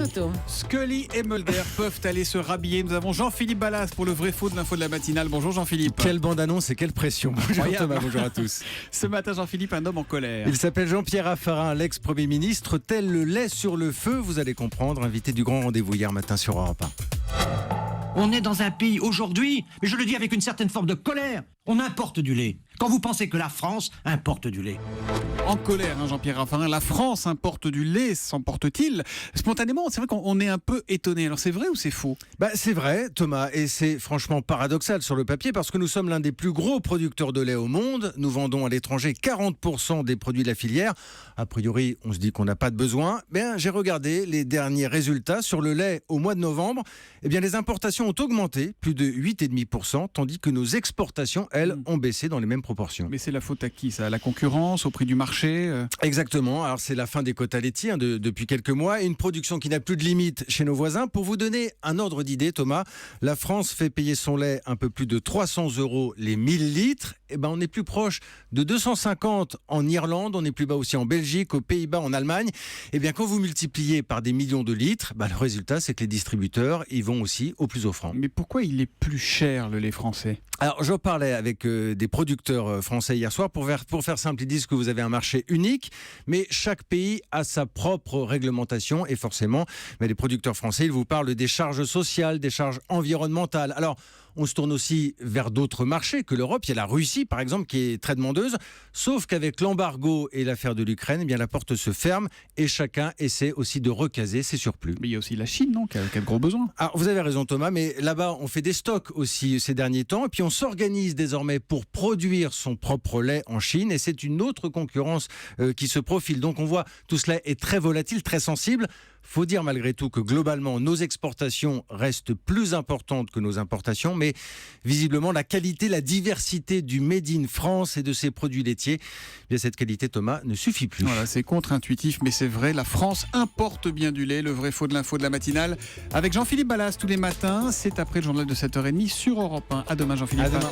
Auto. Scully et Mulder peuvent aller se rhabiller. Nous avons Jean-Philippe Ballas pour le vrai faux de l'info de la matinale. Bonjour Jean-Philippe. Quelle bande-annonce et quelle pression. Bonjour Thomas, bonjour à tous. Ce matin, Jean-Philippe, un homme en colère. Il s'appelle Jean-Pierre Raffarin, l'ex-premier ministre. Tel le lait sur le feu, vous allez comprendre. Invité du grand rendez-vous hier matin sur Europe 1. On est dans un pays aujourd'hui, mais je le dis avec une certaine forme de colère, on importe du lait. Quand vous pensez que la France importe du lait. En colère, Jean-Pierre Raffarin. La France importe du lait, s'emporte-t-il? Spontanément, c'est vrai qu'on est un peu étonné. Alors c'est vrai ou c'est faux? C'est vrai, Thomas, et c'est franchement paradoxal sur le papier parce que nous sommes l'un des plus gros producteurs de lait au monde. Nous vendons à l'étranger 40% des produits de la filière. A priori, on se dit qu'on n'a pas de besoin. J'ai regardé les derniers résultats sur le lait au mois de novembre. Les importations ont augmenté, plus de 8,5%, tandis que nos exportations, elles, ont baissé dans les mêmes proportions. Mais c'est la faute à qui ça? À la concurrence, au prix du marché? Exactement. Alors c'est la fin des quotas laitiers depuis quelques mois et une production qui n'a plus de limite chez nos voisins. Pour vous donner un ordre d'idée, Thomas, la France fait payer son lait un peu plus de 300 € les 1000 litres. On est plus proche de 250 en Irlande, on est plus bas aussi en Belgique, aux Pays-Bas, en Allemagne. Quand vous multipliez par des millions de litres, le résultat c'est que les distributeurs ils vont aussi au plus offrant. Mais pourquoi il est plus cher le lait français? Alors j'en parlais avec des producteurs français hier soir. Pour faire simple, ils disent que vous avez un marché unique, mais chaque pays a sa propre réglementation et forcément, les producteurs français, ils vous parlent des charges sociales, des charges environnementales. Alors, on se tourne aussi vers d'autres marchés que l'Europe. Il y a la Russie, par exemple, qui est très demandeuse. Sauf qu'avec l'embargo et l'affaire de l'Ukraine, la porte se ferme et chacun essaie aussi de recaser ses surplus. Mais il y a aussi la Chine, non, qui a de gros besoins. Alors, vous avez raison, Thomas, mais là-bas, on fait des stocks aussi ces derniers temps. Et puis, on s'organise désormais pour produire son propre lait en Chine. Et c'est une autre concurrence qui se profile. Donc, on voit tout cela est très volatile, très sensible. Faut dire malgré tout que globalement, nos exportations restent plus importantes que nos importations, mais visiblement, la qualité, la diversité du Made in France et de ses produits laitiers, cette qualité, Thomas, ne suffit plus. Voilà, c'est contre-intuitif, mais c'est vrai, la France importe bien du lait. Le vrai faux de l'info de la matinale avec Jean-Philippe Ballas tous les matins. C'est après le journal de 7h30 sur Europe 1. À demain, Jean-Philippe. À demain.